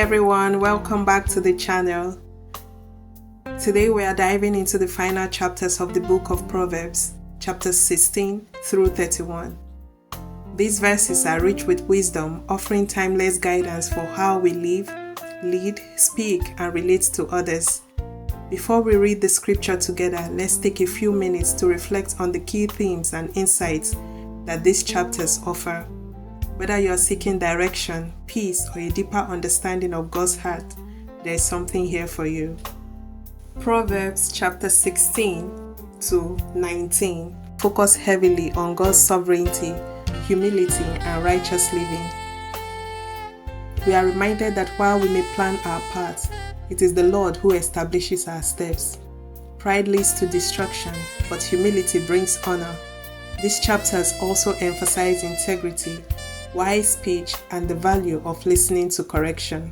everyone, welcome back to the channel. Today we are diving into the final chapters of the Book of Proverbs, chapters 16 through 31. These verses are rich with wisdom, offering timeless guidance for how we live, lead, speak, and relate to others. Before we read the scripture together, let's take a few minutes to reflect on the key themes and insights that these chapters offer. Whether you are seeking direction, peace, or a deeper understanding of God's heart, there is something here for you. Proverbs chapter 16 to 19 focus heavily on God's sovereignty, humility, and righteous living. We are reminded that while we may plan our paths, it is the Lord who establishes our steps. Pride leads to destruction, but humility brings honor. These chapters also emphasize integrity, wise speech, and the value of listening to correction.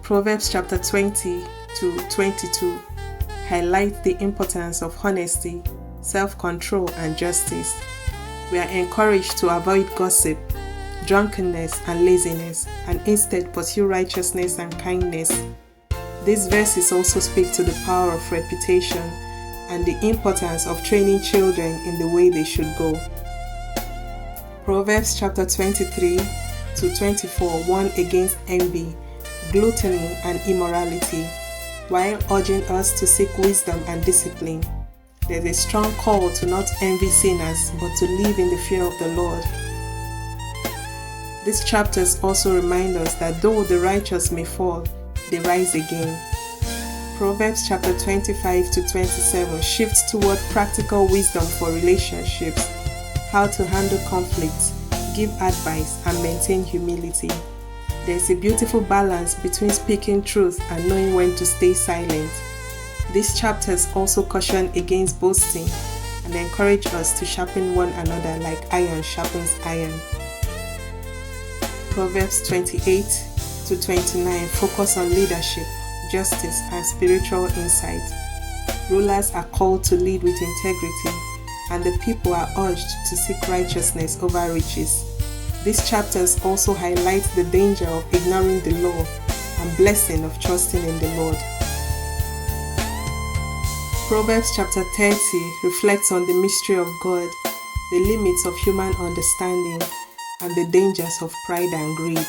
Proverbs chapter 20 to 22 highlight the importance of honesty, self-control, and justice. We are encouraged to avoid gossip, drunkenness, and laziness, and instead pursue righteousness and kindness. These verses also speak to the power of reputation and the importance of training children in the way they should go. Proverbs chapter 23 to 24 warn against envy, gluttony, and immorality, while urging us to seek wisdom and discipline. There is a strong call to not envy sinners, but to live in the fear of the Lord. These chapters also remind us that though the righteous may fall, they rise again. Proverbs chapter 25 to 27 shifts toward practical wisdom for relationships, how to handle conflicts, give advice, and maintain humility. There is a beautiful balance between speaking truth and knowing when to stay silent. These chapters also caution against boasting and encourage us to sharpen one another like iron sharpens iron. Proverbs 28 to 29 focus on leadership, justice, and spiritual insight. Rulers are called to lead with integrity, and the people are urged to seek righteousness over riches. These chapters also highlight the danger of ignoring the law and blessing of trusting in the Lord. Proverbs chapter 30 reflects on the mystery of God, the limits of human understanding, and the dangers of pride and greed.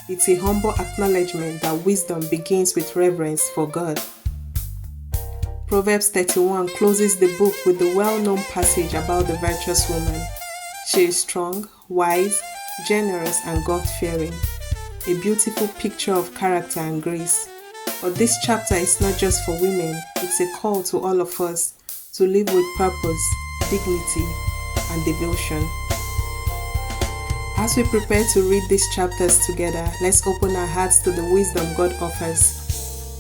It's a humble acknowledgement that wisdom begins with reverence for God. Proverbs 31 closes the book with the well-known passage about the virtuous woman. She is strong, wise, generous, and God-fearing. A beautiful picture of character and grace. But this chapter is not just for women, it's a call to all of us to live with purpose, dignity, and devotion. As we prepare to read these chapters together, let's open our hearts to the wisdom God offers.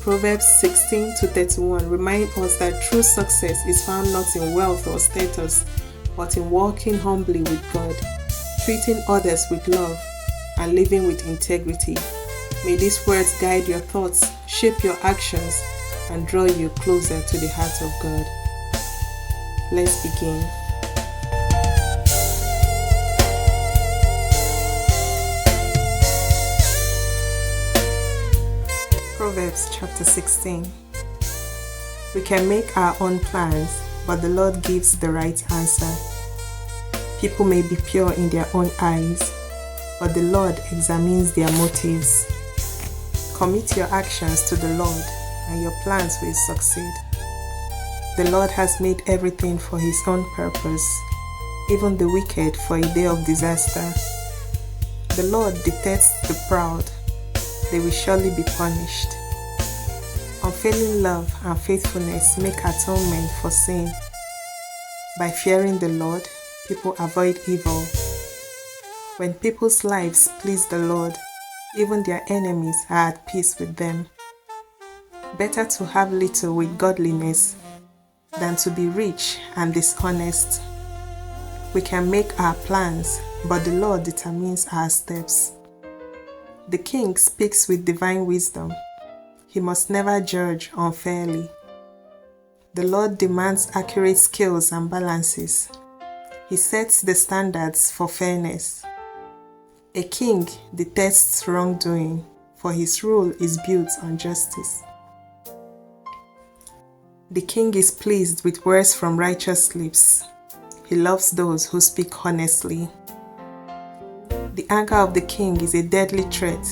Proverbs 16 to 31 remind us that true success is found not in wealth or status, but in walking humbly with God, treating others with love, and living with integrity. May these words guide your thoughts, shape your actions, and draw you closer to the heart of God. Let's begin. Proverbs chapter 16. We can make our own plans, but the Lord gives the right answer. People may be pure in their own eyes, but the Lord examines their motives. Commit your actions to the Lord, and your plans will succeed. The Lord has made everything for His own purpose, even the wicked for a day of disaster. The Lord detests the proud. They will surely be punished. Unfailing love and faithfulness make atonement for sin. By fearing the Lord, people avoid evil. When people's lives please the Lord, even their enemies are at peace with them. Better to have little with godliness than to be rich and dishonest. We can make our plans, but the Lord determines our steps. The king speaks with divine wisdom. He must never judge unfairly. The Lord demands accurate scales and balances. He sets the standards for fairness. A king detests wrongdoing, for his rule is built on justice. The king is pleased with words from righteous lips. He loves those who speak honestly. The anger of the king is a deadly threat.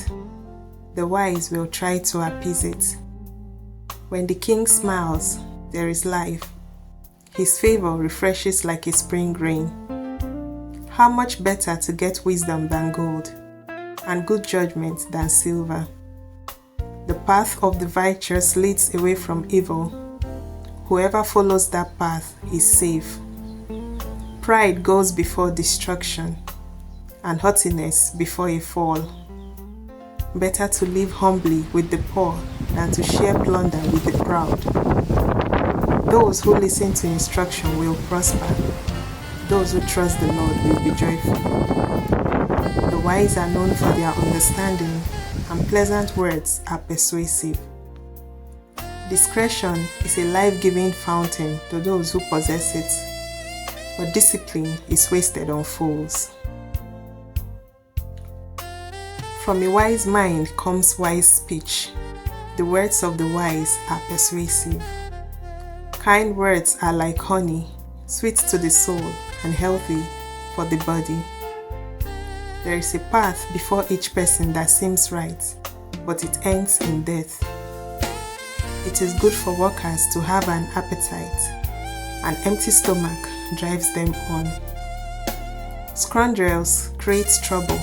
The wise will try to appease it. When the king smiles, there is life. His favor refreshes like a spring rain. How much better to get wisdom than gold, and good judgment than silver. The path of the righteous leads away from evil. Whoever follows that path is safe. Pride goes before destruction, and haughtiness before a fall. Better to live humbly with the poor than to share plunder with the proud. Those who listen to instruction will prosper. Those who trust the Lord will be joyful. The wise are known for their understanding, and pleasant words are persuasive. Discretion is a life-giving fountain to those who possess it, but discipline is wasted on fools. From a wise mind comes wise speech. The words of the wise are persuasive. Kind words are like honey, sweet to the soul and healthy for the body. There is a path before each person that seems right, but it ends in death. It is good for workers to have an appetite. An empty stomach drives them on. Scoundrels create trouble.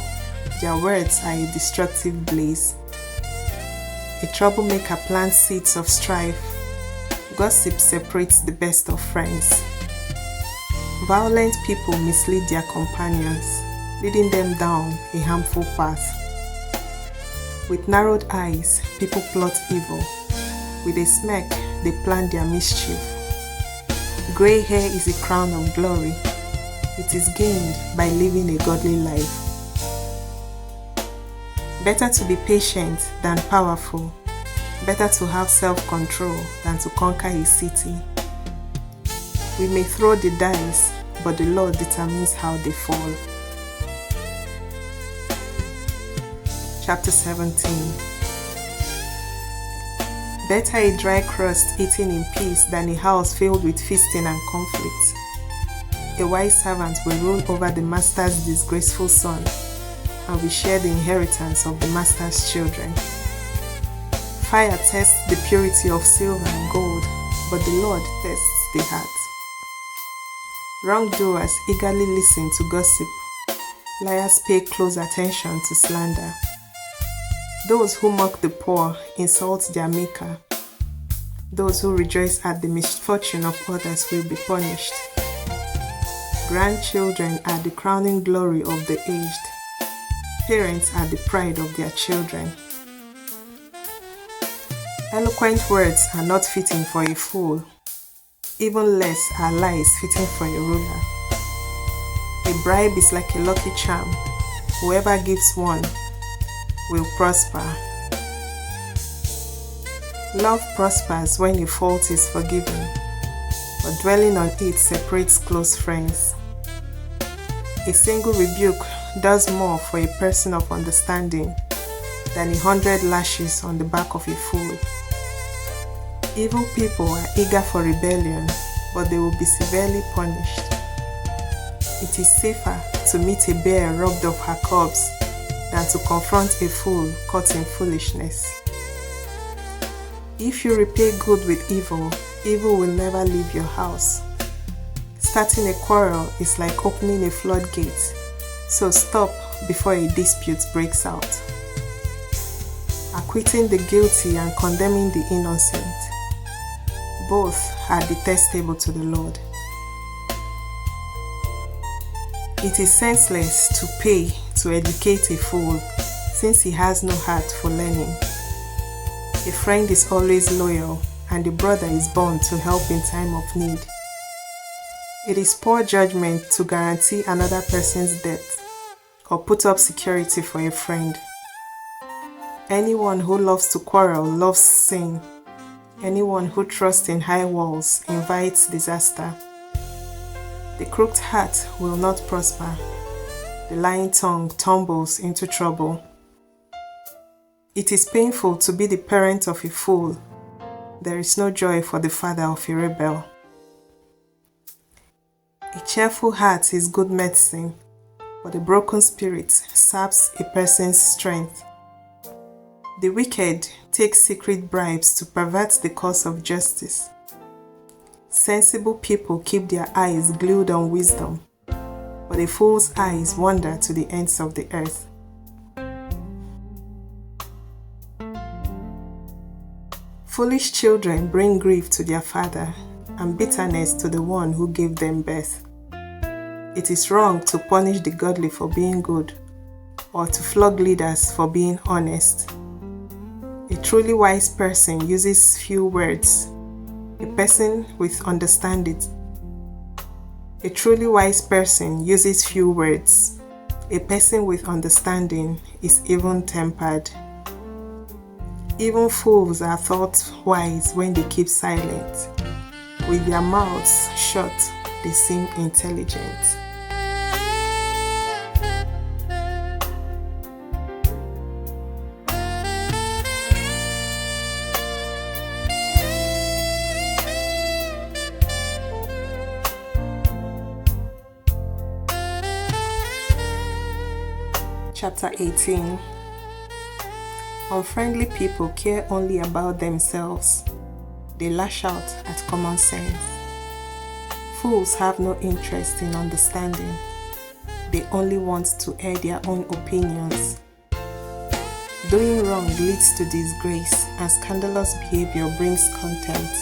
Their words are a destructive blaze. A troublemaker plants seeds of strife. Gossip separates the best of friends. Violent people mislead their companions, leading them down a harmful path. With narrowed eyes, people plot evil. With a smirk, they plan their mischief. Gray hair is a crown of glory. It is gained by living a godly life. Better to be patient than powerful. Better to have self-control than to conquer a city. We may throw the dice, but the Lord determines how they fall. Chapter 17. Better a dry crust eaten in peace than a house filled with feasting and conflict. A wise servant will rule over the master's disgraceful son, and will share the inheritance of the master's children. Fire tests the purity of silver and gold, but the Lord tests the heart. Wrongdoers eagerly listen to gossip. Liars pay close attention to slander. Those who mock the poor insult their maker. Those who rejoice at the misfortune of others will be punished. Grandchildren are the crowning glory of the aged. Parents are the pride of their children. Eloquent words are not fitting for a fool. Even less are lies fitting for a ruler. A bribe is like a lucky charm. Whoever gives one will prosper. Love prospers when a fault is forgiven, but dwelling on it separates close friends. A single rebuke does more for a person of understanding than 100 lashes on the back of a fool. Evil people are eager for rebellion, but they will be severely punished. It is safer to meet a bear robbed of her cubs than to confront a fool caught in foolishness. If you repay good with evil, evil will never leave your house. Starting a quarrel is like opening a floodgate, so stop before a dispute breaks out. Acquitting the guilty and condemning the innocent, both are detestable to the Lord. It is senseless to pay to educate a fool, since he has no heart for learning. A friend is always loyal, and a brother is born to help in time of need. It is poor judgment to guarantee another person's death or put up security for a friend. Anyone who loves to quarrel loves sin. Anyone who trusts in high walls invites disaster. The crooked heart will not prosper. The lying tongue tumbles into trouble. It is painful to be the parent of a fool. There is no joy for the father of a rebel. A cheerful heart is good medicine, but a broken spirit saps a person's strength. The wicked take secret bribes to pervert the cause of justice. Sensible people keep their eyes glued on wisdom, but a fool's eyes wander to the ends of the earth. Foolish children bring grief to their father and bitterness to the one who gave them birth. It is wrong to punish the godly for being good, or to flog leaders for being honest. A truly wise person uses few words. A person with understanding. A truly wise person uses few words. A person with understanding is even-tempered. Even fools are thought wise when they keep silent. With their mouths shut, they seem intelligent. Chapter 18. Unfriendly people care only about themselves. They lash out at common sense. Fools have no interest in understanding. They only want to air their own opinions. Doing wrong leads to disgrace, and scandalous behavior brings contempt.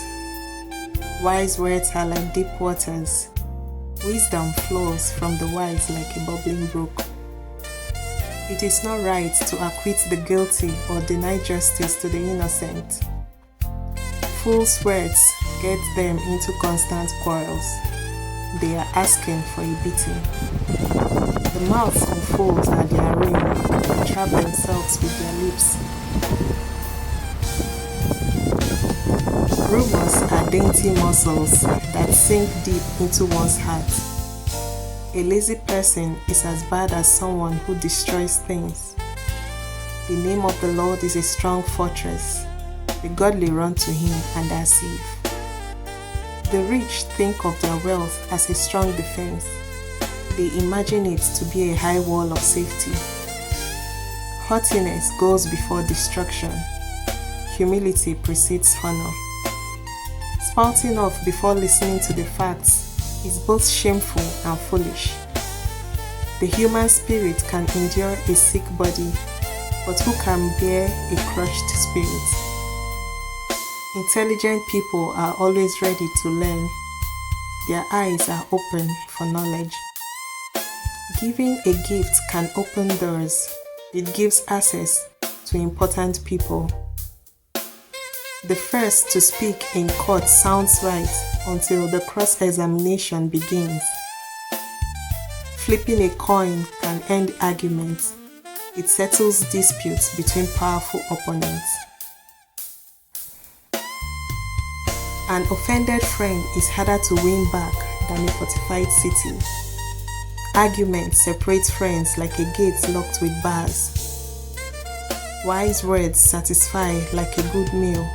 Wise words are like deep waters. Wisdom flows from the wise like a bubbling brook. It is not right to acquit the guilty or deny justice to the innocent. Fools' words get them into constant quarrels. They are asking for a beating. The mouths of fools are their ruin. They trap themselves with their lips. Rumors are dainty morsels that sink deep into one's heart. A lazy person is as bad as someone who destroys things. The name of the Lord is a strong fortress. The godly run to him and are safe. The rich think of their wealth as a strong defense. They imagine it to be a high wall of safety. Haughtiness goes before destruction. Humility precedes honor. Spouting off before listening to the facts is both shameful and foolish. The human spirit can endure a sick body, but who can bear a crushed spirit? Intelligent people are always ready to learn. Their eyes are open for knowledge. Giving a gift can open doors. It gives access to important people. The first to speak in court sounds right until the cross-examination begins. Flipping a coin can end arguments. It settles disputes between powerful opponents. An offended friend is harder to win back than a fortified city. Arguments separate friends like a gate locked with bars. Wise words satisfy like a good meal.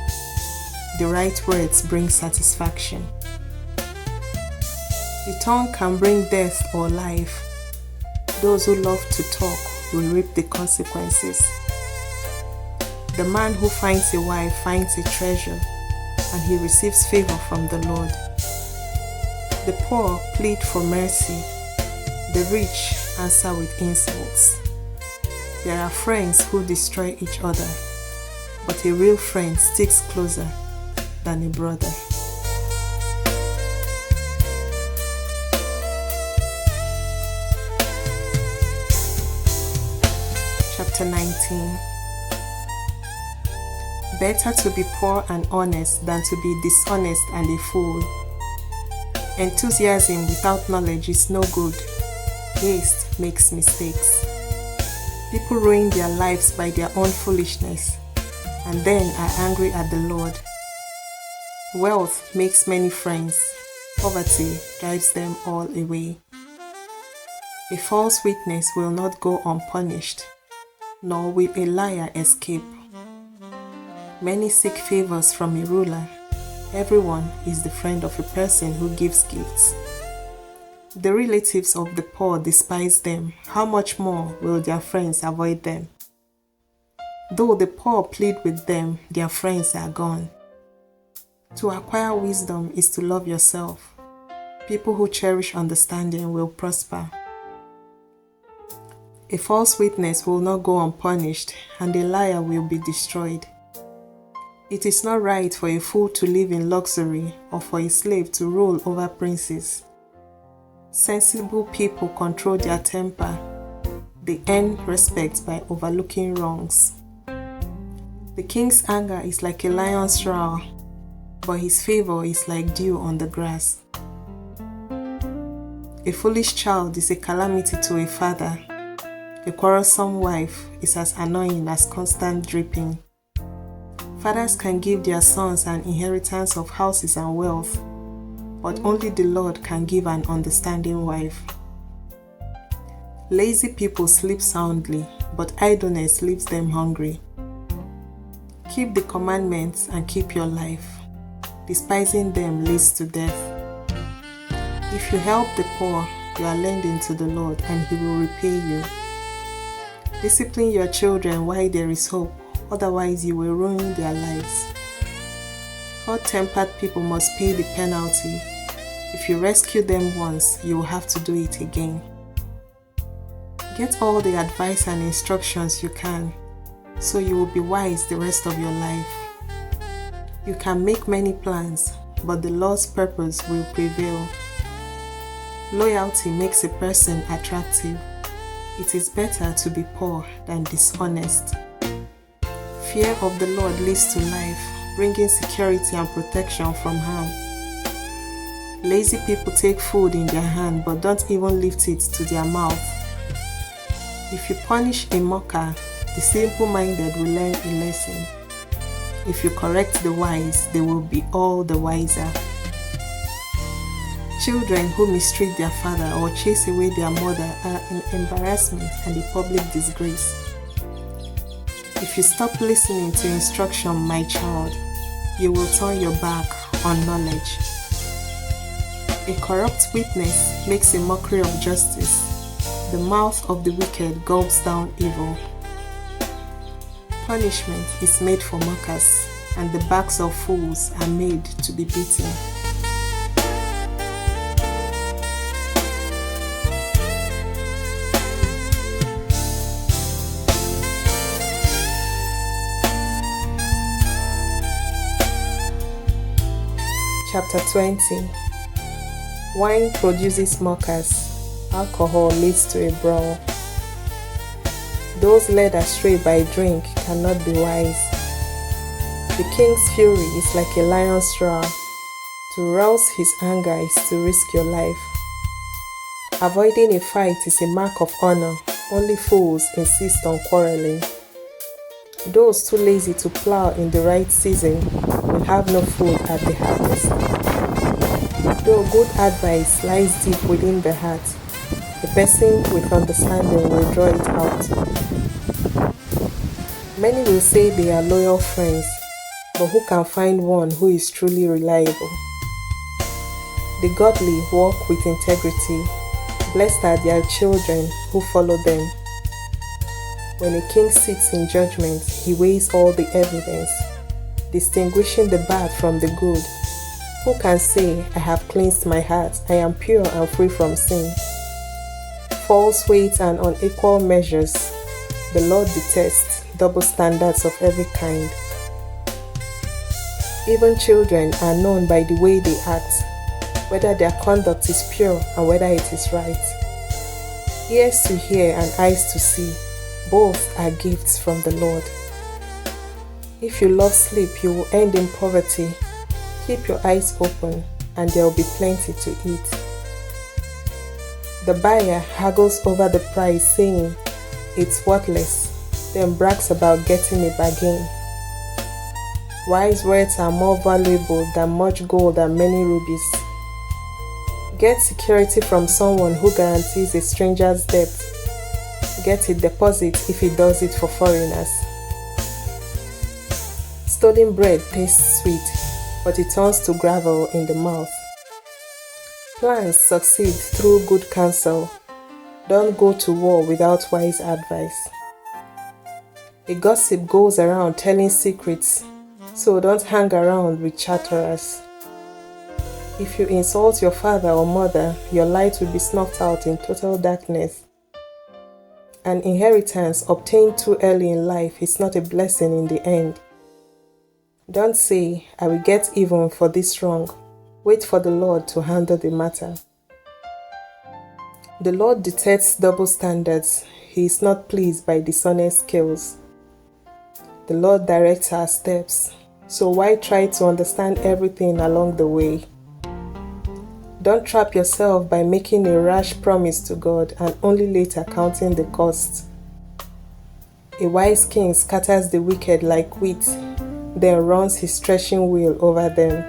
The right words bring satisfaction. The tongue can bring death or life. Those who love to talk will reap the consequences. The man who finds a wife finds a treasure, and he receives favor from the Lord. The poor plead for mercy. The rich answer with insults. There are friends who destroy each other, but a real friend sticks closer than a brother. Chapter 19. Better to be poor and honest than to be dishonest and a fool. Enthusiasm without knowledge is no good. Haste makes mistakes. People ruin their lives by their own foolishness and then are angry at the Lord. Wealth makes many friends. Poverty drives them all away. A false witness will not go unpunished, nor will a liar escape. Many seek favors from a ruler. Everyone is the friend of a person who gives gifts. The relatives of the poor despise them. How much more will their friends avoid them? Though the poor plead with them, their friends are gone. To acquire wisdom is to love yourself. People who cherish understanding will prosper. A false witness will not go unpunished, and a liar will be destroyed. It is not right for a fool to live in luxury or for a slave to rule over princes. Sensible people control their temper. They earn respect by overlooking wrongs. The king's anger is like a lion's roar, but his favor is like dew on the grass. A foolish child is a calamity to a father. A quarrelsome wife is as annoying as constant dripping. Fathers can give their sons an inheritance of houses and wealth, but only the Lord can give an understanding wife. Lazy people sleep soundly, but idleness leaves them hungry. Keep the commandments and keep your life. Despising them leads to death. If you help the poor, you are lending to the Lord, and He will repay you. Discipline your children while there is hope, otherwise you will ruin their lives. Hot-tempered people must pay the penalty. If you rescue them once, you will have to do it again. Get all the advice and instructions you can, so you will be wise the rest of your life. You can make many plans, but the Lord's purpose will prevail. Loyalty makes a person attractive. It is better to be poor than dishonest. Fear of the Lord leads to life, bringing security and protection from harm. Lazy people take food in their hand but don't even lift it to their mouth. If you punish a mocker, the simple-minded will learn a lesson. If you correct the wise, they will be all the wiser. Children who mistreat their father or chase away their mother are an embarrassment and a public disgrace. If you stop listening to instruction, my child, you will turn your back on knowledge. A corrupt witness makes a mockery of justice. The mouth of the wicked gulps down evil. Punishment is made for mockers, and the backs of fools are made to be beaten. Chapter 20. Wine produces mockers. Alcohol leads to a brawl. Those led astray by drink cannot be wise. The king's fury is like a lion's roar. To rouse his anger is to risk your life. Avoiding a fight is a mark of honor. Only fools insist on quarreling. Those too lazy to plow in the right season will have no food at the harvest. Though good advice lies deep within the heart, the person with understanding will draw it out. Many will say they are loyal friends, but who can find one who is truly reliable? The godly walk with integrity. Blessed are their children who follow them. When a king sits in judgment, he weighs all the evidence, distinguishing the bad from the good. Who can say, I have cleansed my heart, I am pure and free from sin? False weights and unequal measures. The Lord detests double standards of every kind. Even children are known by the way they act, whether their conduct is pure and whether it is right. Ears to hear and eyes to see, both are gifts from the Lord. If you love sleep, you will end in poverty. Keep your eyes open, and there will be plenty to eat. The buyer haggles over the price, saying, it's worthless, then brags about getting a bargain. Wise words are more valuable than much gold and many rubies. Get security from someone who guarantees a stranger's debt. Get a deposit if he does it for foreigners. Stolen bread tastes sweet, but it turns to gravel in the mouth. Plans succeed through good counsel. Don't go to war without wise advice. A gossip goes around telling secrets, so don't hang around with chatterers. If you insult your father or mother, your light will be snuffed out in total darkness. An inheritance obtained too early in life is not a blessing in the end. Don't say, "I will get even for this wrong." Wait for the Lord to handle the matter. The Lord detests double standards. He is not pleased by dishonest skills. The Lord directs our steps, so why try to understand everything along the way? Don't trap yourself by making a rash promise to God and only later counting the cost. A wise king scatters the wicked like wheat, then runs his threshing wheel over them.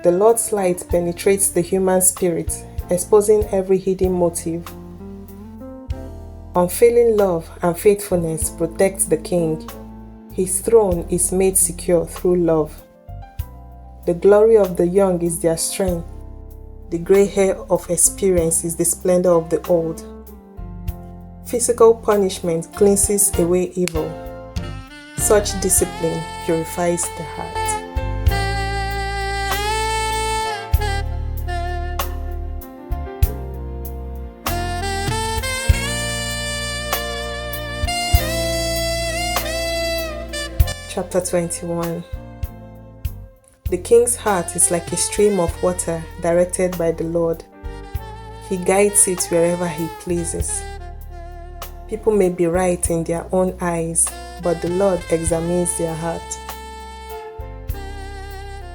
The Lord's light penetrates the human spirit, exposing every hidden motive. Unfailing love and faithfulness protect the king. His throne is made secure through love. The glory of the young is their strength. The gray hair of experience is the splendor of the old. Physical punishment cleanses away evil. Such discipline purifies the heart. Chapter 21. The king's heart is like a stream of water directed by the Lord. He guides it wherever he pleases. People may be right in their own eyes, but the Lord examines their heart.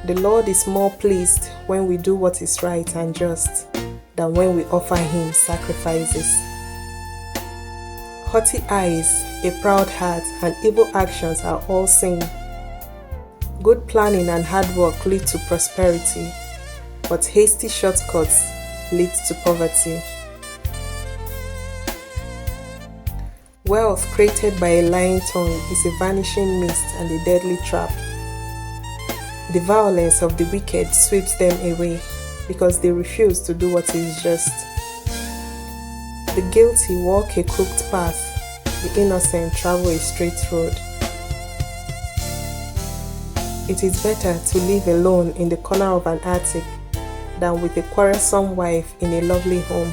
The Lord is more pleased when we do what is right and just than when we offer him sacrifices. Haughty eyes, a proud heart, and evil actions are all sin. Good planning and hard work lead to prosperity, but hasty shortcuts lead to poverty. Wealth created by a lying tongue is a vanishing mist and a deadly trap. The violence of the wicked sweeps them away because they refuse to do what is just. The guilty walk a crooked path, the innocent travel a straight road. It is better to live alone in the corner of an attic than with a quarrelsome wife in a lovely home.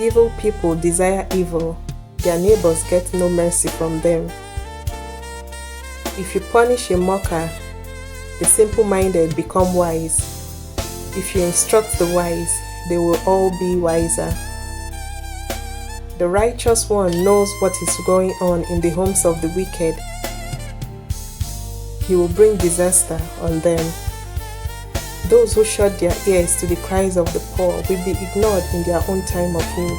Evil people desire evil, their neighbors get no mercy from them. If you punish a mocker, the simple-minded become wise. If you instruct the wise, they will all be wiser. The righteous one knows what is going on in the homes of the wicked. He will bring disaster on them. Those who shut their ears to the cries of the poor will be ignored in their own time of need.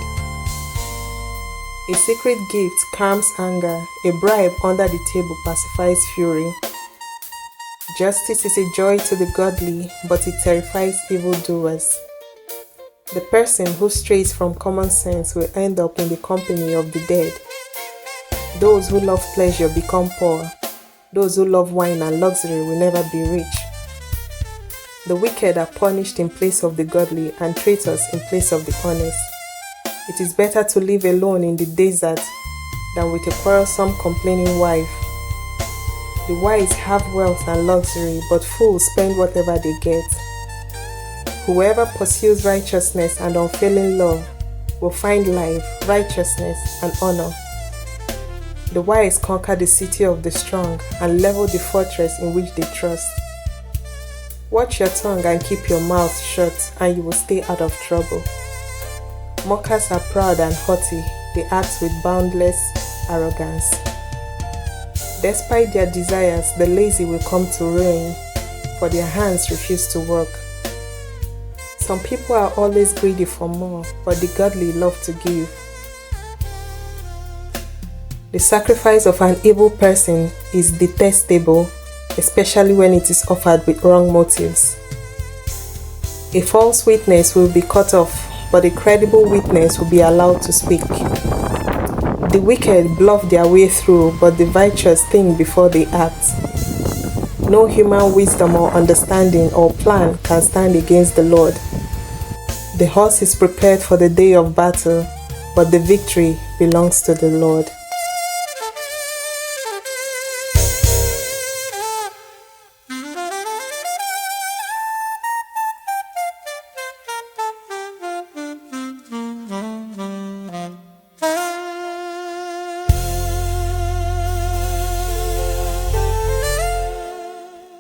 A secret gift calms anger, a bribe under the table pacifies fury. Justice is a joy to the godly, but it terrifies evildoers. The person who strays from common sense will end up in the company of the dead. Those who love pleasure become poor. Those who love wine and luxury will never be rich. The wicked are punished in place of the godly and traitors in place of the honest. It is better to live alone in the desert than with a quarrelsome complaining wife. The wise have wealth and luxury, but fools spend whatever they get. Whoever pursues righteousness and unfailing love will find life, righteousness, and honor. The wise conquer the city of the strong and level the fortress in which they trust. Watch your tongue and keep your mouth shut, and you will stay out of trouble. Mockers are proud and haughty, they act with boundless arrogance. Despite their desires, the lazy will come to ruin, for their hands refuse to work. Some people are always greedy for more, but the godly love to give. The sacrifice of an evil person is detestable, especially when it is offered with wrong motives. A false witness will be cut off, but a credible witness will be allowed to speak. The wicked bluff their way through, but the righteous think before they act. No human wisdom or understanding or plan can stand against the Lord. The horse is prepared for the day of battle, but the victory belongs to the Lord.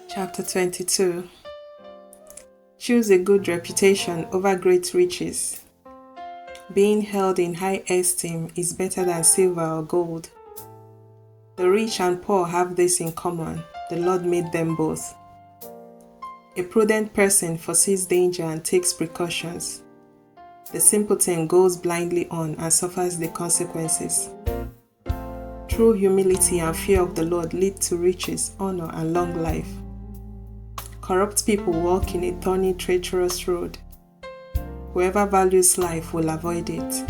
Chapter 22. Choose a good reputation over great riches. Being held in high esteem is better than silver or gold. The rich and poor have this in common: the Lord made them both. A prudent person foresees danger and takes precautions. The simpleton goes blindly on and suffers the consequences. True humility and fear of the Lord lead to riches, honor, and long life. Corrupt people walk in a thorny, treacherous road. Whoever values life will avoid it.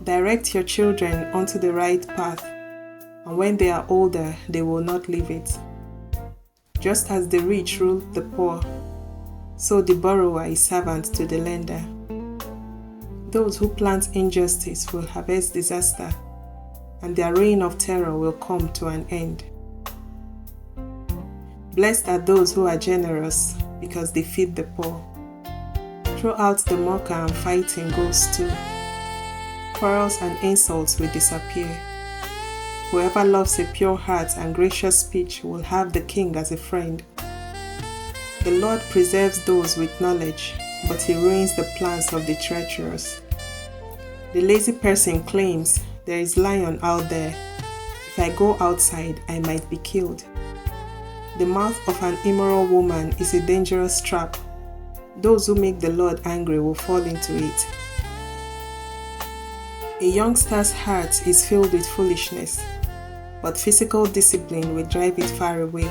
Direct your children onto the right path, and when they are older, they will not leave it. Just as the rich rule the poor, so the borrower is servant to the lender. Those who plant injustice will harvest disaster, and their reign of terror will come to an end. Blessed are those who are generous, because they feed the poor. Throw out the mocker and fighting goes too. Quarrels and insults will disappear. Whoever loves a pure heart and gracious speech will have the king as a friend. The Lord preserves those with knowledge, but he ruins the plans of the treacherous. The lazy person claims, "There is lion out there. If I go outside, I might be killed." The mouth of an immoral woman is a dangerous trap. Those who make the Lord angry will fall into it. A youngster's heart is filled with foolishness, but physical discipline will drive it far away.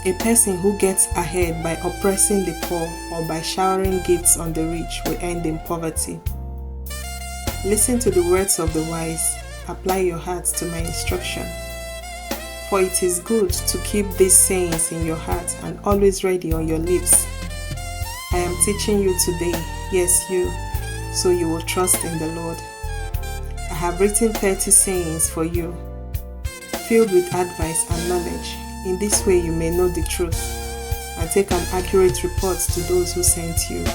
A person who gets ahead by oppressing the poor or by showering gifts on the rich will end in poverty. Listen to the words of the wise. Apply your heart to my instruction. For it is good to keep these sayings in your heart and always ready on your lips. I am teaching you today, yes you, so you will trust in the Lord. I have written 30 sayings for you, filled with advice and knowledge. In this way you may know the truth and take an accurate report to those who sent you.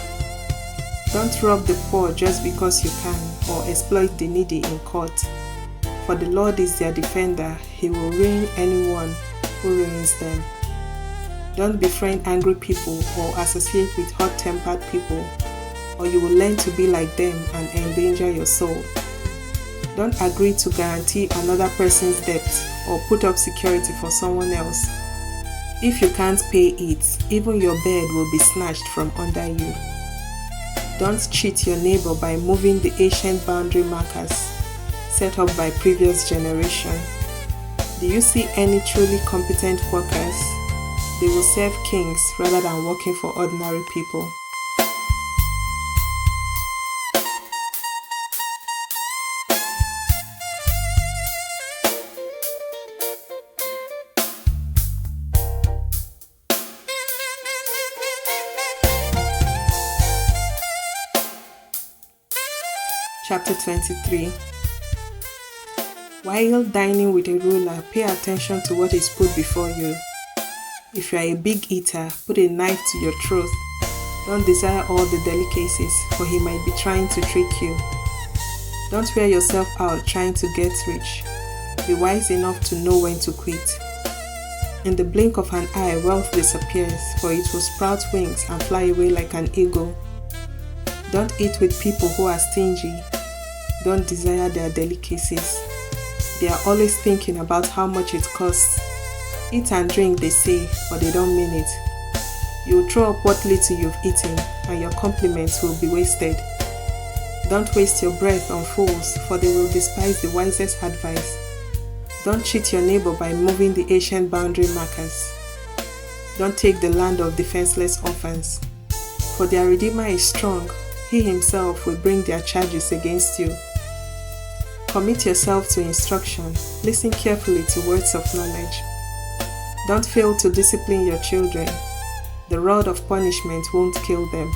Don't rob the poor just because you can, or exploit the needy in court. For the Lord is their defender, he will ruin anyone who ruins them. Don't befriend angry people or associate with hot-tempered people, or you will learn to be like them and endanger your soul. Don't agree to guarantee another person's debt or put up security for someone else. If you can't pay it, even your bed will be snatched from under you. Don't cheat your neighbor by moving the ancient boundary markers set up by previous generation. Do you see any truly competent workers? They will serve kings rather than working for ordinary people. Chapter 23. While dining with a ruler, pay attention to what is put before you. If you are a big eater, put a knife to your throat. Don't desire all the delicacies, for he might be trying to trick you. Don't wear yourself out trying to get rich. Be wise enough to know when to quit. In the blink of an eye, wealth disappears, for it will sprout wings and fly away like an eagle. Don't eat with people who are stingy. Don't desire their delicacies. They are always thinking about how much it costs. Eat and drink, they say, but they don't mean it. You'll throw up what little you've eaten, and your compliments will be wasted. Don't waste your breath on fools, for they will despise the wisest advice. Don't cheat your neighbor by moving the ancient boundary markers. Don't take the land of defenseless orphans. For their Redeemer is strong. He himself will bring their charges against you. Commit yourself to instruction. Listen carefully to words of knowledge. Don't fail to discipline your children. The rod of punishment won't kill them.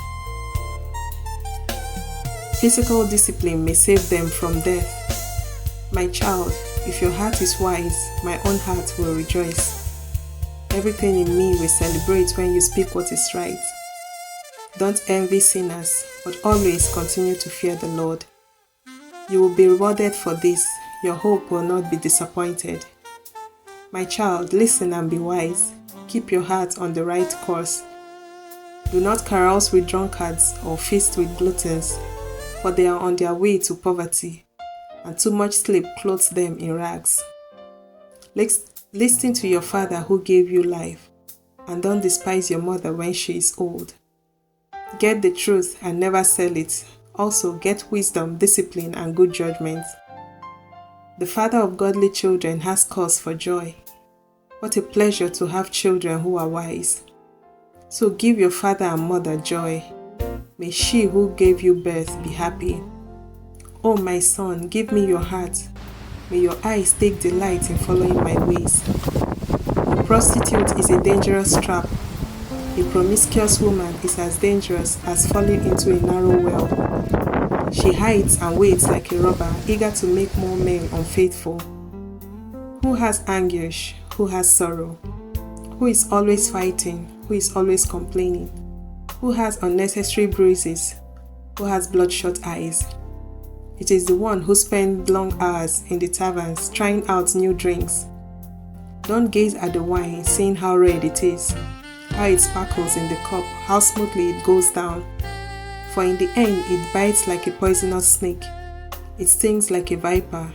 Physical discipline may save them from death. My child, if your heart is wise, my own heart will rejoice. Everything in me will celebrate when you speak what is right. Don't envy sinners, but always continue to fear the Lord. You will be rewarded for this. Your hope will not be disappointed. My child, listen and be wise. Keep your heart on the right course. Do not carouse with drunkards or feast with gluttons, for they are on their way to poverty, and too much sleep clothes them in rags. Listen to your father who gave you life, and don't despise your mother when she is old. Get the truth and never sell it. Also get wisdom, discipline, and good judgment. The father of godly children has cause for joy. What a pleasure to have children who are wise. So give your father and mother joy. May she who gave you birth be happy. Oh my son, give me your heart. May your eyes take delight in following my ways. A prostitute is a dangerous trap. A promiscuous woman is as dangerous as falling into a narrow well. She hides and waits like a robber, eager to make more men unfaithful. Who has anguish? Who has sorrow? Who is always fighting? Who is always complaining? Who has unnecessary bruises? Who has bloodshot eyes? It is the one who spends long hours in the taverns trying out new drinks. Don't gaze at the wine, seeing how red it is, how it sparkles in the cup, how smoothly it goes down. For in the end it bites like a poisonous snake. It stings like a viper.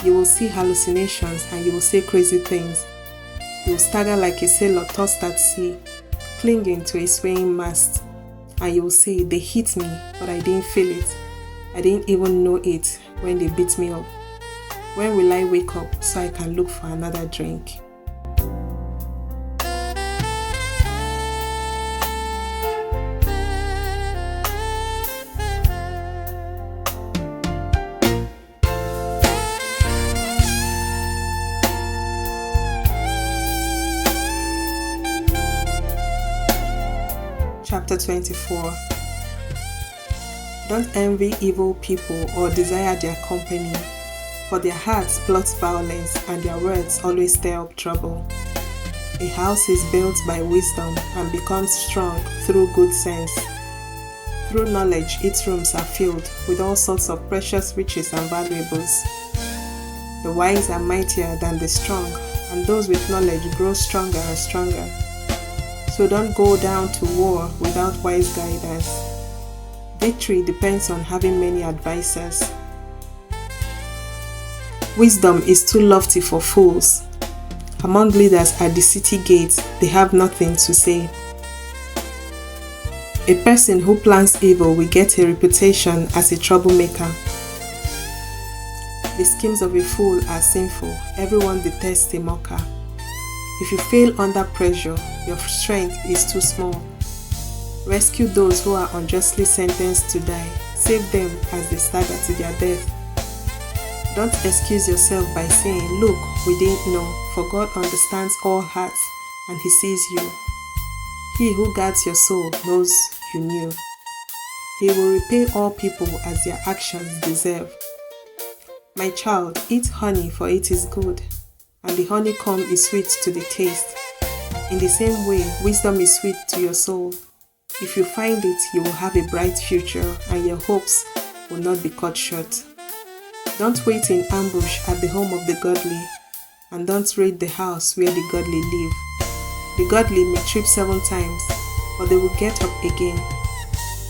You will see hallucinations and you will say crazy things. You will stagger like a sailor tossed at sea, clinging to a swaying mast. And you will say, they hit me, but I didn't feel it. I didn't even know it when they beat me up. When will I wake up so I can look for another drink? Chapter 24. Don't envy evil people or desire their company, for their hearts plot violence and their words always stir up trouble. A house is built by wisdom and becomes strong through good sense. Through knowledge, its rooms are filled with all sorts of precious riches and valuables. The wise are mightier than the strong, and those with knowledge grow stronger and stronger. So don't go down to war without wise guidance. Victory depends on having many advisors. Wisdom is too lofty for fools. Among leaders at the city gates, they have nothing to say. A person who plans evil will get a reputation as a troublemaker. The schemes of a fool are sinful. Everyone detests a mocker. If you fail under pressure, your strength is too small. Rescue those who are unjustly sentenced to die. Save them as they stagger to their death. Don't excuse yourself by saying, look, we didn't know, for God understands all hearts and He sees you. He who guards your soul knows you knew. He will repay all people as their actions deserve. My child, eat honey, for it is good, and the honeycomb is sweet to the taste. In the same way, wisdom is sweet to your soul. If you find it, you will have a bright future, and your hopes will not be cut short. Don't wait in ambush at the home of the godly, and don't raid the house where the godly live. The godly may trip 7 times, but they will get up again.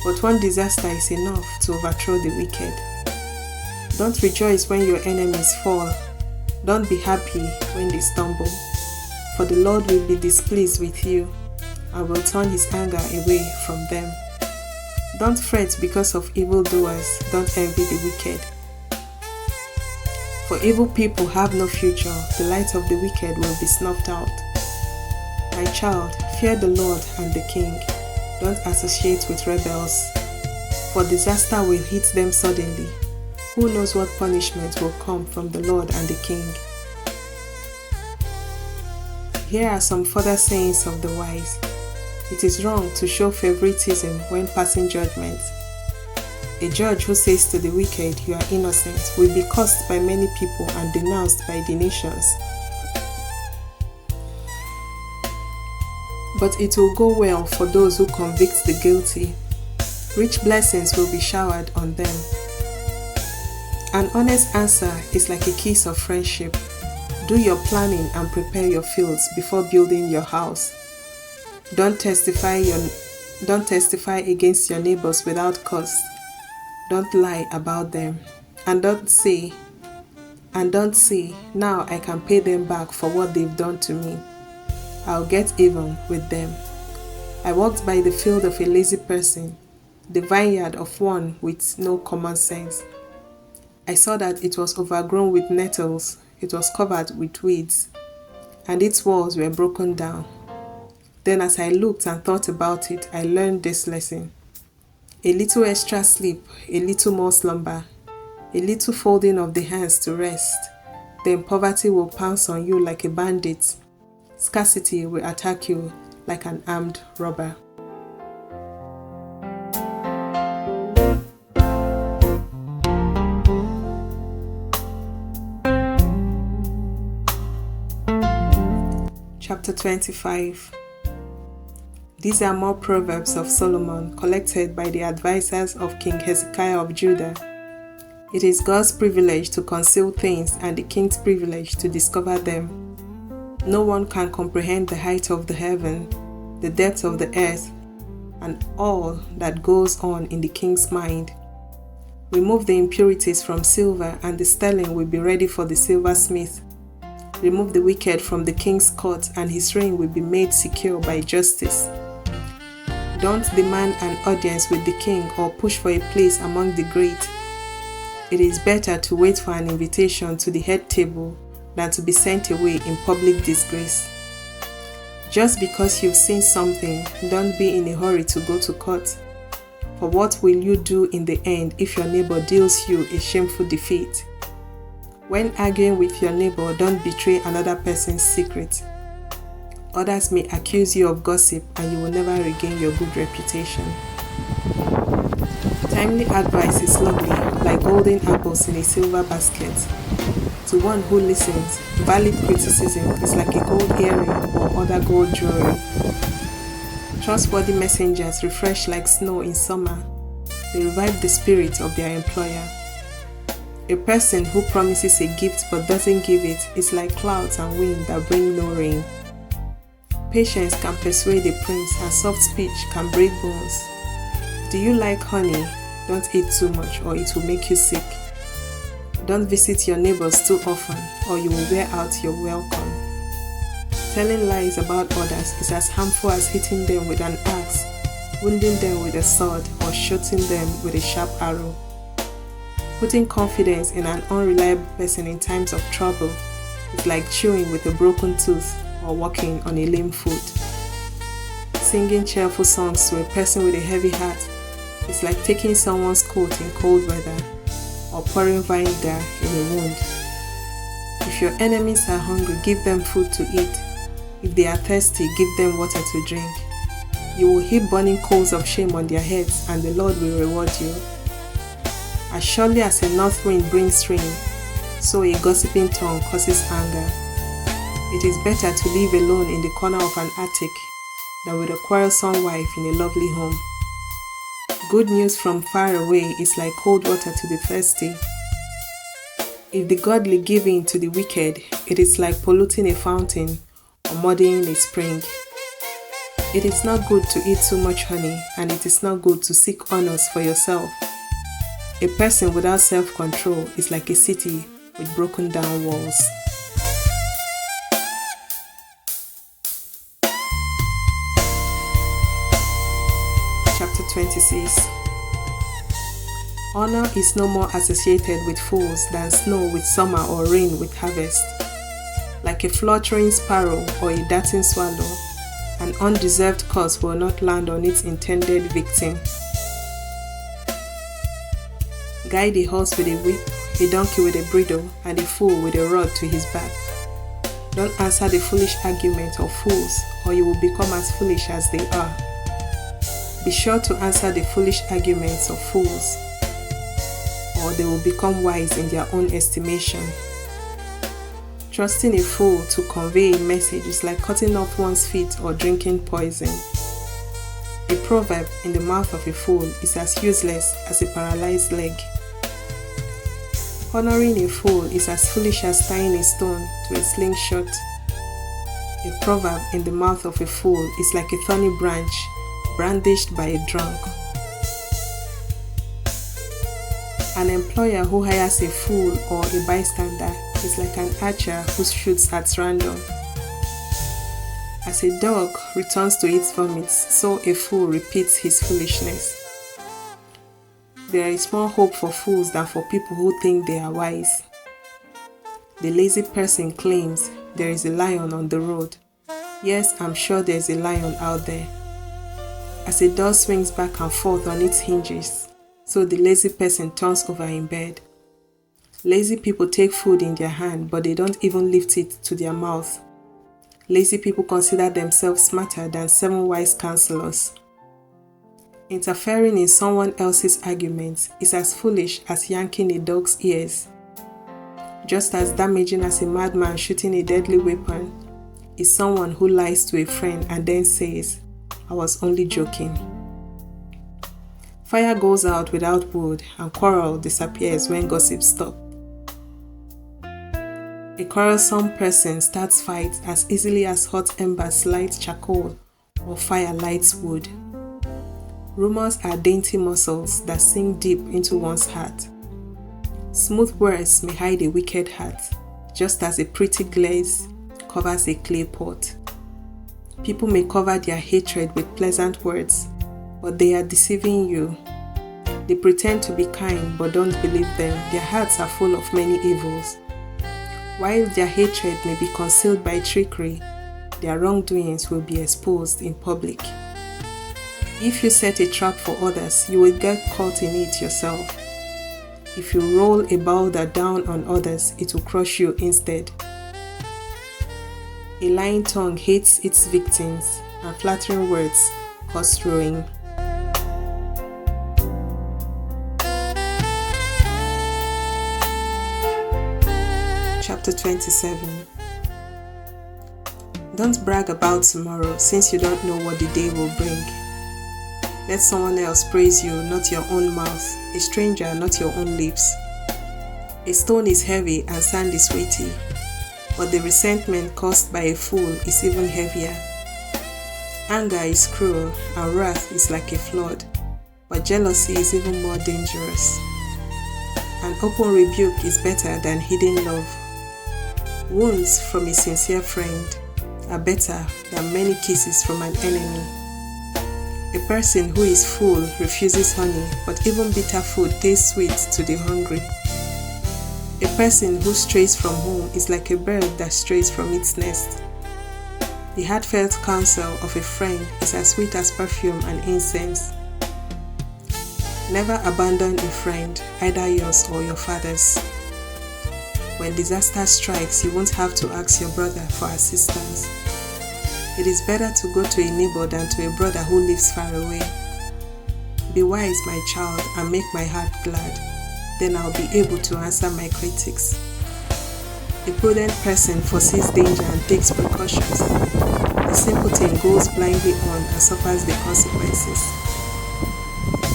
But one disaster is enough to overthrow the wicked. Don't rejoice when your enemies fall. Don't be happy when they stumble, for the Lord will be displeased with you and will turn His anger away from them. Don't fret because of evildoers. Don't envy the wicked. For evil people have no future. The light of the wicked will be snuffed out. My child, fear the Lord and the King. Don't associate with rebels, for disaster will hit them suddenly. Who knows what punishment will come from the Lord and the King? Here are some further sayings of the wise. It is wrong to show favoritism when passing judgment. A judge who says to the wicked, "You are innocent," will be cursed by many people and denounced by the nations. But it will go well for those who convict the guilty. Rich blessings will be showered on them. An honest answer is like a kiss of friendship. Do your planning and prepare your fields before building your house. Don't testify against your neighbors without cause. Don't lie about them. And don't say, "Now I can pay them back for what they've done to me. I'll get even with them." I walked by the field of a lazy person, the vineyard of one with no common sense. I saw that it was overgrown with nettles, it was covered with weeds, and its walls were broken down. Then as I looked and thought about it, I learned this lesson. A little extra sleep, a little more slumber, a little folding of the hands to rest, then poverty will pounce on you like a bandit. Scarcity will attack you like an armed robber. Chapter 25. These are more Proverbs of Solomon collected by the advisors of King Hezekiah of Judah. It is God's privilege to conceal things and the king's privilege to discover them. No one can comprehend the height of the heaven, the depth of the earth, and all that goes on in the king's mind. Remove the impurities from silver, and the sterling will be ready for the silversmith. Remove the wicked from the king's court, and his reign will be made secure by justice. Don't demand an audience with the king or push for a place among the great. It is better to wait for an invitation to the head table than to be sent away in public disgrace. Just because you've seen something, don't be in a hurry to go to court. For what will you do in the end if your neighbor deals you a shameful defeat? When arguing with your neighbor, don't betray another person's secret. Others may accuse you of gossip and you will never regain your good reputation. Timely advice is lovely, like golden apples in a silver basket. To one who listens, valid criticism is like a gold earring or other gold jewelry. Trustworthy messengers refresh like snow in summer. They revive the spirit of their employer. A person who promises a gift but doesn't give it is like clouds and wind that bring no rain. Patience can persuade a prince, and soft speech can break bones. Do you like honey? Don't eat too much or it will make you sick. Don't visit your neighbors too often or you will wear out your welcome. Telling lies about others is as harmful as hitting them with an axe, wounding them with a sword, or shooting them with a sharp arrow. Putting confidence in an unreliable person in times of trouble is like chewing with a broken tooth or walking on a lame foot. Singing cheerful songs to a person with a heavy heart is like taking someone's coat in cold weather or pouring vinegar in a wound. If your enemies are hungry, give them food to eat. If they are thirsty, give them water to drink. You will heap burning coals of shame on their heads, and the Lord will reward you. As surely as a north wind brings rain, so a gossiping tongue causes anger. It is better to live alone in the corner of an attic than with a quarrelsome wife in a lovely home. Good news from far away is like cold water to the thirsty. If the godly give in to the wicked, it is like polluting a fountain or muddying a spring. It is not good to eat too much honey, and it is not good to seek honors for yourself. A person without self-control is like a city with broken down walls. Chapter 26. Honor is no more associated with fools than snow with summer or rain with harvest. Like a fluttering sparrow or a darting swallow, An undeserved curse will not land on its intended victim. Guide a horse with a whip, a donkey with a bridle, and a fool with a rod to his back. Don't answer the foolish argument of fools, or you will become as foolish as they are. Be sure to answer the foolish arguments of fools, or they will become wise in their own estimation. Trusting a fool to convey a message is like cutting off one's feet or drinking poison. A proverb in the mouth of a fool is as useless as a paralyzed leg. Honoring a fool is as foolish as tying a stone to a slingshot. A proverb in the mouth of a fool is like a thorny branch brandished by a drunk. An employer who hires a fool or a bystander is like an archer who shoots at random. As a dog returns to its vomits, so a fool repeats his foolishness. There is more hope for fools than for people who think they are wise. The lazy person claims there is a lion on the road. Yes, I'm sure there is a lion out there. As a door swings back and forth on its hinges, so the lazy person turns over in bed. Lazy people take food in their hand, but they don't even lift it to their mouth. Lazy people consider themselves smarter than 7 wise counselors. Interfering in someone else's arguments is as foolish as yanking a dog's ears. Just as damaging as a madman shooting a deadly weapon is someone who lies to a friend and then says, "I was only joking." Fire goes out without wood, and quarrel disappears when gossip stops. A quarrelsome person starts fights as easily as hot embers light charcoal or fire lights wood. Rumors are dainty morsels that sink deep into one's heart. Smooth words may hide a wicked heart, just as a pretty glaze covers a clay pot. People may cover their hatred with pleasant words, but they are deceiving you. They pretend to be kind, but don't believe them. Their hearts are full of many evils. While their hatred may be concealed by trickery, their wrongdoings will be exposed in public. If you set a trap for others, you will get caught in it yourself. If you roll a boulder down on others, it will crush you instead. A lying tongue hates its victims, and flattering words cause ruin. Chapter 27. Don't brag about tomorrow, since you don't know what the day will bring. Let someone else praise you, not your own mouth, a stranger, not your own lips. A stone is heavy and sand is weighty, but the resentment caused by a fool is even heavier. Anger is cruel and wrath is like a flood, but jealousy is even more dangerous. An open rebuke is better than hidden love. Wounds from a sincere friend are better than many kisses from an enemy. A person who is full refuses honey, but even bitter food tastes sweet to the hungry. A person who strays from home is like a bird that strays from its nest. The heartfelt counsel of a friend is as sweet as perfume and incense. Never abandon a friend, either yours or your father's. When disaster strikes, you won't have to ask your brother for assistance. It is better to go to a neighbor than to a brother who lives far away. Be wise, my child, and make my heart glad. Then I'll be able to answer my critics. A prudent person foresees danger and takes precautions. The simpleton goes blindly on and suffers the consequences.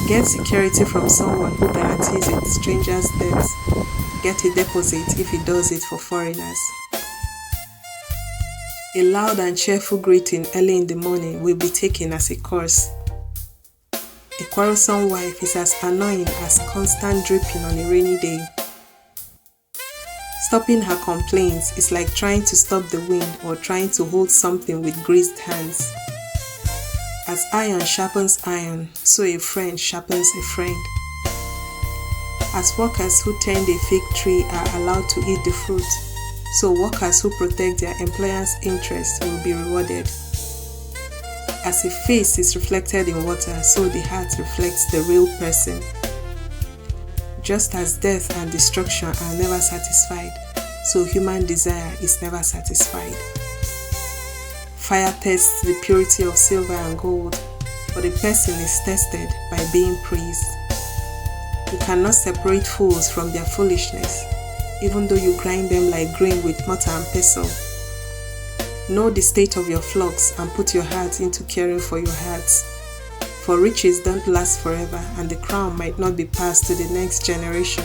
Get security from someone who guarantees it, strangers' debts. Get a deposit if he does it for foreigners. A loud and cheerful greeting early in the morning will be taken as a curse. A quarrelsome wife is as annoying as constant dripping on a rainy day. Stopping her complaints is like trying to stop the wind or trying to hold something with greased hands. As iron sharpens iron, so a friend sharpens a friend. As workers who tend a fig tree are allowed to eat the fruit, so workers who protect their employers' interests will be rewarded. As a face is reflected in water, so the heart reflects the real person. Just as death and destruction are never satisfied, so human desire is never satisfied. Fire tests the purity of silver and gold, but the person is tested by being praised. You cannot separate fools from their foolishness, even though you grind them like grain with mortar and pestle. Know the state of your flocks and put your heart into caring for your herds. For riches don't last forever, and the crown might not be passed to the next generation.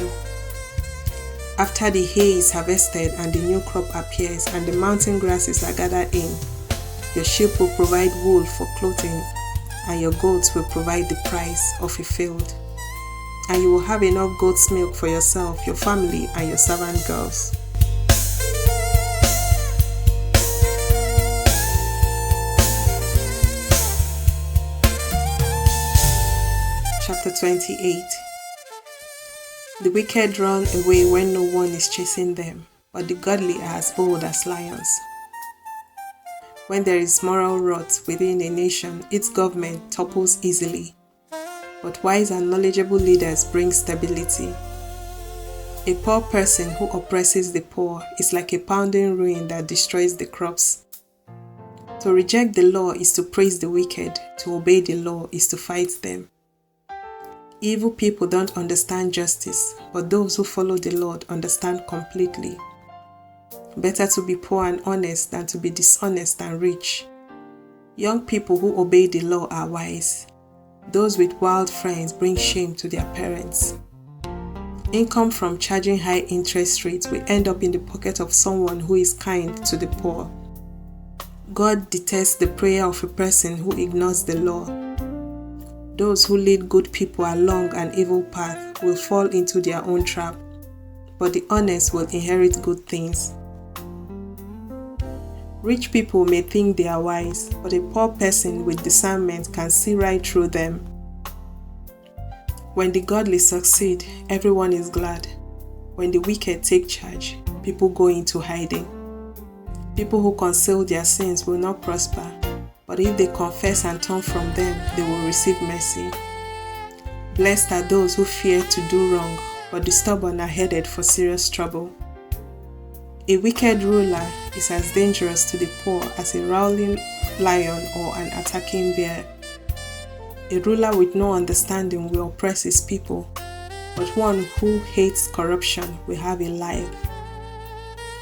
After the hay is harvested and the new crop appears and the mountain grasses are gathered in, your sheep will provide wool for clothing, and your goats will provide the price of a field. And you will have enough goat's milk for yourself, your family, and your servant girls. Chapter 28. The wicked run away when no one is chasing them, but the godly are as bold as lions. When there is moral rot within a nation, its government topples easily. But wise and knowledgeable leaders bring stability. A poor person who oppresses the poor is like a pounding ruin that destroys the crops. To reject the law is to praise the wicked, to obey the law is to fight them. Evil people don't understand justice, but those who follow the Lord understand completely. Better to be poor and honest than to be dishonest and rich. Young people who obey the law are wise. Those with wild friends bring shame to their parents. Income from charging high interest rates will end up in the pocket of someone who is kind to the poor. God detests the prayer of a person who ignores the law. Those who lead good people along an evil path will fall into their own trap, but the honest will inherit good things. Rich people may think they are wise, but a poor person with discernment can see right through them. When the godly succeed, everyone is glad. When the wicked take charge, people go into hiding. People who conceal their sins will not prosper, but if they confess and turn from them, they will receive mercy. Blessed are those who fear to do wrong, but the stubborn are headed for serious trouble. A wicked ruler is as dangerous to the poor as a roaring lion or an attacking bear. A ruler with no understanding will oppress his people, but one who hates corruption will have a life.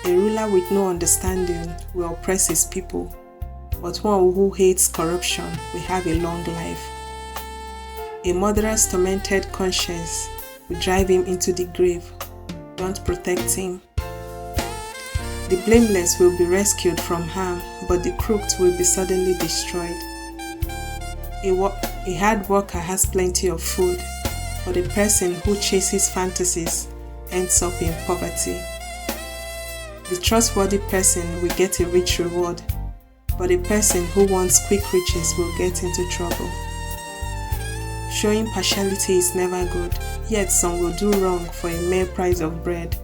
A ruler with no understanding will oppress his people, but one who hates corruption will have a long life. A murderer's tormented conscience will drive him into the grave. Don't protect him. The blameless will be rescued from harm, but the crooked will be suddenly destroyed. A hard worker has plenty of food, but a person who chases fantasies ends up in poverty. The trustworthy person will get a rich reward, but a person who wants quick riches will get into trouble. Showing partiality is never good, yet some will do wrong for a mere price of bread.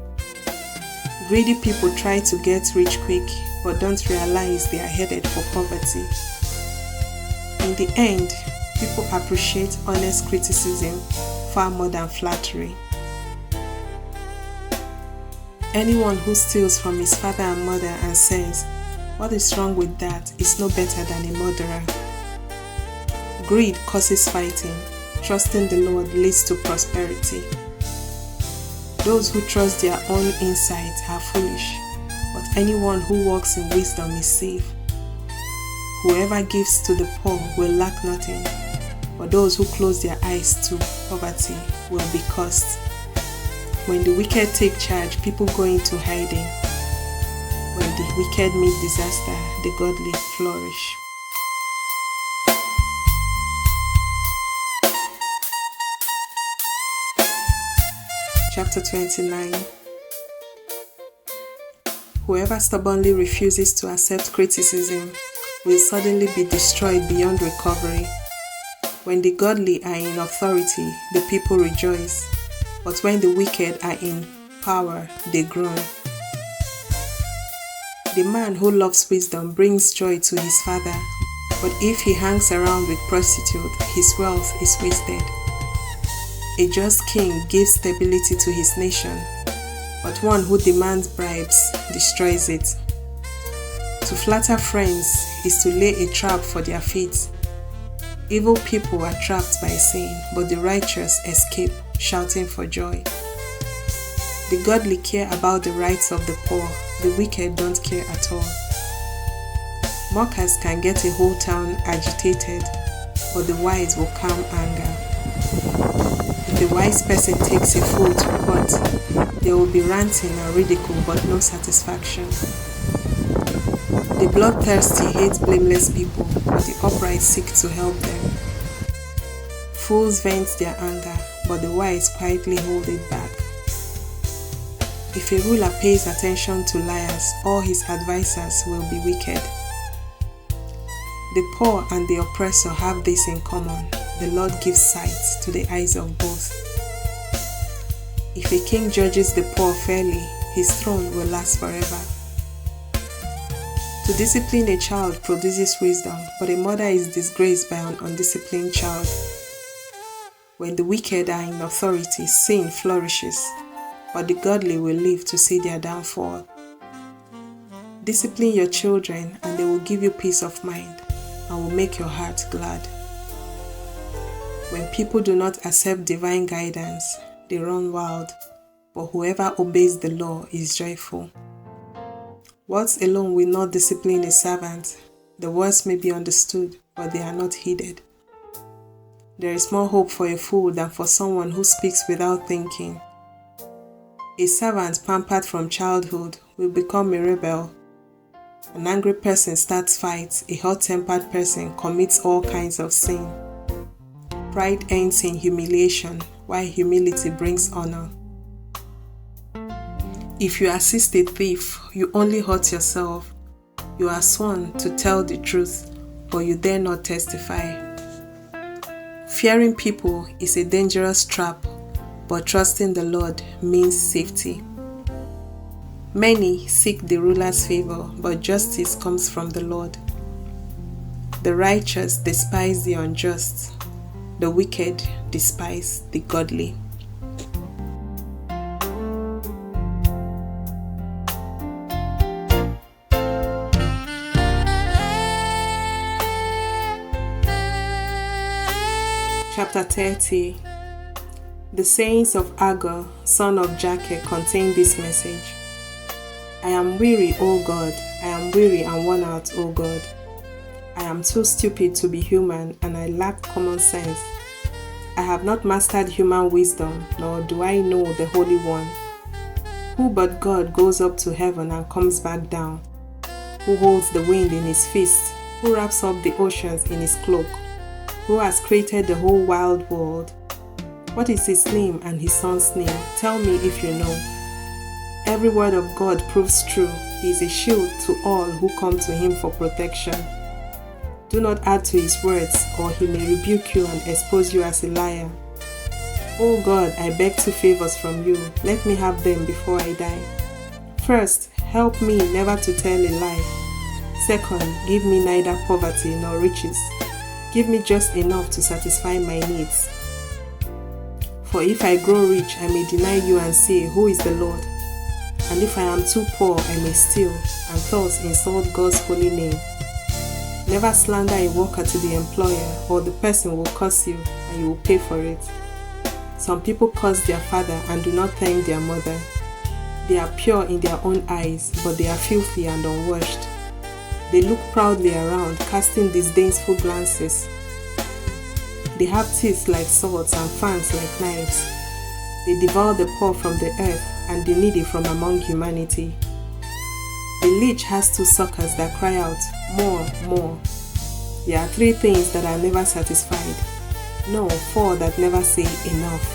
Greedy people try to get rich quick, but don't realize they are headed for poverty. In the end, people appreciate honest criticism far more than flattery. Anyone who steals from his father and mother and says, "What is wrong with that?" is no better than a murderer. Greed causes fighting. Trusting the Lord leads to prosperity. Those who trust their own insight are foolish, but anyone who walks in wisdom is safe. Whoever gives to the poor will lack nothing, but those who close their eyes to poverty will be cursed. When the wicked take charge, people go into hiding. When the wicked meet disaster, the godly flourish. Chapter 29. Whoever stubbornly refuses to accept criticism will suddenly be destroyed beyond recovery. When the godly are in authority, the people rejoice, but when the wicked are in power, they groan. The man who loves wisdom brings joy to his father, But if he hangs around with prostitute, his wealth is wasted. A just king gives stability to his nation, but one who demands bribes destroys it. To flatter friends is to lay a trap for their feet. Evil people are trapped by sin, but the righteous escape, shouting for joy. The godly care about the rights of the poor, the wicked don't care at all. Mockers can get a whole town agitated, but the wise will calm anger. If a wise person takes a fool to court, there will be ranting and ridicule but no satisfaction. The bloodthirsty hate blameless people, but the upright seek to help them. Fools vent their anger, but the wise quietly hold it back. If a ruler pays attention to liars, all his advisers will be wicked. The poor and the oppressor have this in common: the Lord gives sight to the eyes of both. If a king judges the poor fairly, his throne will last forever. To discipline a child produces wisdom, but a mother is disgraced by an undisciplined child. When the wicked are in authority, sin flourishes, but the godly will live to see their downfall. Discipline your children, and they will give you peace of mind and will make your heart glad. When people do not accept divine guidance, they run wild, but whoever obeys the law is joyful. Words alone will not discipline a servant. The words may be understood, but they are not heeded. There is more hope for a fool than for someone who speaks without thinking. A servant pampered from childhood will become a rebel. An angry person starts fights. A hot-tempered person commits all kinds of sin. Pride ends in humiliation, while humility brings honor. If you assist a thief, you only hurt yourself. You are sworn to tell the truth, but you dare not testify. Fearing people is a dangerous trap, but trusting the Lord means safety. Many seek the ruler's favor, but justice comes from the Lord. The righteous despise the unjust. The wicked despise the godly. Chapter 30. The sayings of Agur, son of Jakeh, contain this message. I am weary, O God. I am weary and worn out, O God. I am too stupid to be human, and I lack common sense. I have not mastered human wisdom, nor do I know the Holy One. Who but God goes up to heaven and comes back down? Who holds the wind in his fist? Who wraps up the oceans in his cloak? Who has created the whole wild world? What is his name and his son's name? Tell me if you know. Every word of God proves true. He is a shield to all who come to him for protection. Do not add to his words, or he may rebuke you and expose you as a liar. O God, I beg 2 favors from you. Let me have them before I die. First, help me never to tell a lie. Second, give me neither poverty nor riches. Give me just enough to satisfy my needs. For if I grow rich, I may deny you and say, Who is the Lord? And if I am too poor, I may steal, and thus insult God's holy name. Never slander a worker to the employer, or the person will curse you, and you will pay for it. Some people curse their father and do not thank their mother. They are pure in their own eyes, but they are filthy and unwashed. They look proudly around, casting disdainful glances. They have teeth like swords and fangs like knives. They devour the poor from the earth and the needy from among humanity. The leech has 2 suckers that cry out, More, more. There are 3 things that are never satisfied. No, 4 that never say enough.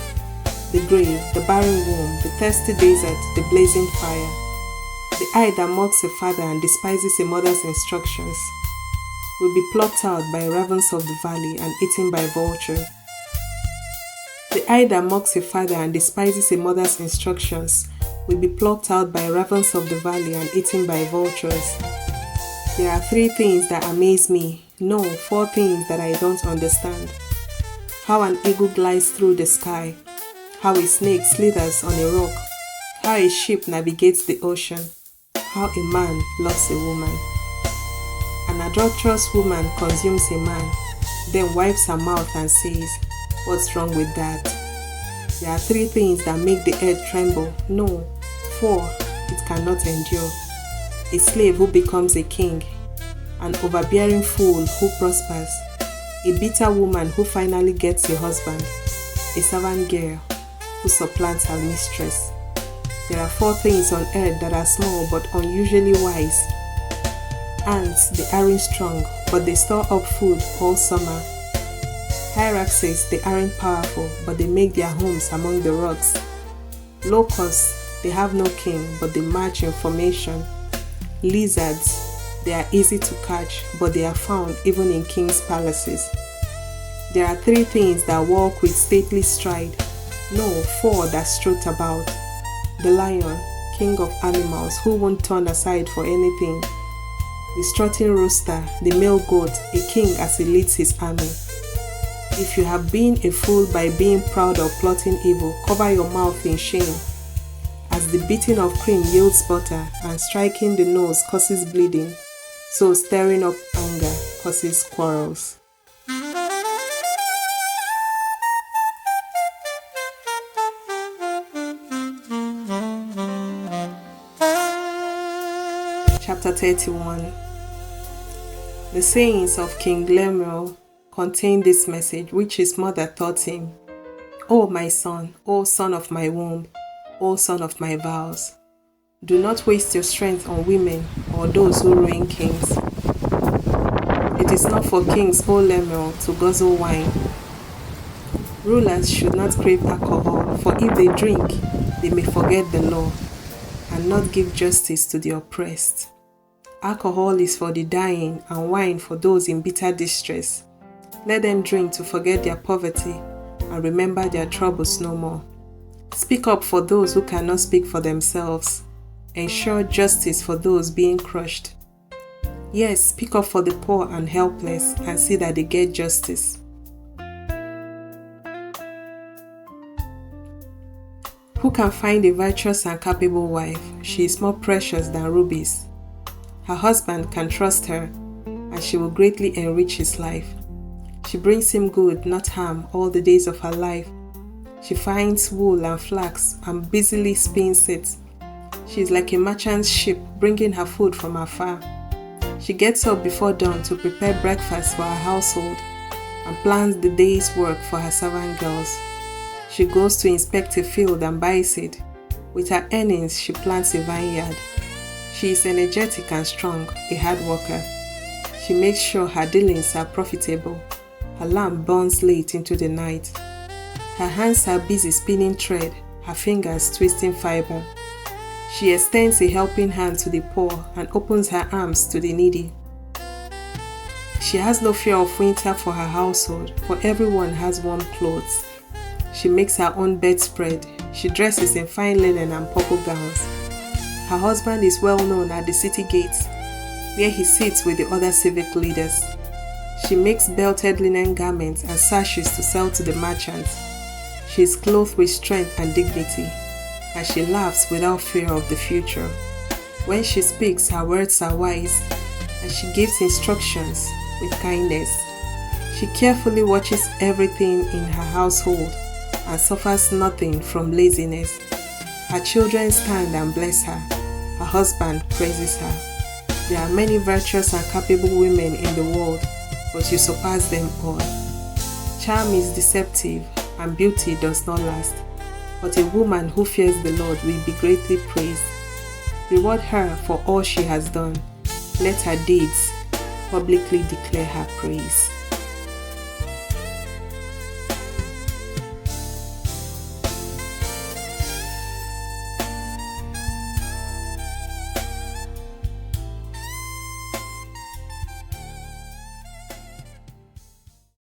The grave, the barren womb, the thirsty desert, the blazing fire. The eye that mocks a father and despises a mother's instructions will be plucked out by ravens of the valley and eaten by vultures. The eye that mocks a father and despises a mother's instructions will be plucked out by ravens of the valley and eaten by vultures. There are 3 things that amaze me. No, 4 things that I don't understand. How an eagle glides through the sky. How a snake slithers on a rock. How a ship navigates the ocean. How a man loves a woman. An adulterous woman consumes a man, then wipes her mouth and says, "What's wrong with that?" There are 3 things that make the earth tremble. No, 4, it cannot endure. A slave who becomes a king. An overbearing fool who prospers. A bitter woman who finally gets a husband. A servant girl who supplants her mistress. There are 4 things on earth that are small but unusually wise. Ants, they aren't strong, but they store up food all summer. Hyraxes, they aren't powerful, but they make their homes among the rocks. Locusts, they have no king, but they march in formation. Lizards, they are easy to catch, but they are found even in kings' palaces. There are 3 things that walk with stately stride. No, 4 that strut about. The lion, king of animals, who won't turn aside for anything. The strutting rooster, the male goat, a king as he leads his army. If you have been a fool by being proud or plotting evil, cover your mouth in shame. As the beating of cream yields butter and striking the nose causes bleeding, so stirring up anger causes quarrels. Chapter 31. The sayings of King Lemuel contain this message which his mother taught him. O my son, O son of my womb, O son of my vows, do not waste your strength on women or those who ruin kings. It is not for kings, O Lemuel, to guzzle wine. Rulers should not crave alcohol, for if they drink, they may forget the law and not give justice to the oppressed. Alcohol is for the dying and wine for those in bitter distress. Let them drink to forget their poverty and remember their troubles no more. Speak up for those who cannot speak for themselves. Ensure justice for those being crushed. Yes, speak up for the poor and helpless and see that they get justice. Who can find a virtuous and capable wife? She is more precious than rubies. Her husband can trust her, and she will greatly enrich his life. She brings him good, not harm, all the days of her life. She finds wool and flax and busily spins it. She is like a merchant ship bringing her food from afar. She gets up before dawn to prepare breakfast for her household and plans the day's work for her servant girls. She goes to inspect a field and buys it. With her earnings, she plants a vineyard. She is energetic and strong, a hard worker. She makes sure her dealings are profitable. Her lamp burns late into the night. Her hands are busy spinning thread, her fingers twisting fiber. She extends a helping hand to the poor and opens her arms to the needy. She has no fear of winter for her household, for everyone has warm clothes. She makes her own bedspread. She dresses in fine linen and purple gowns. Her husband is well known at the city gates, where he sits with the other civic leaders. She makes belted linen garments and sashes to sell to the merchants. She is clothed with strength and dignity, and she laughs without fear of the future. When she speaks, her words are wise, and she gives instructions with kindness. She carefully watches everything in her household and suffers nothing from laziness. Her children stand and bless her. Her husband praises her. There are many virtuous and capable women in the world, but you surpass them all. Charm is deceptive, and beauty does not last. But a woman who fears the Lord will be greatly praised. Reward her for all she has done. Let her deeds publicly declare her praise.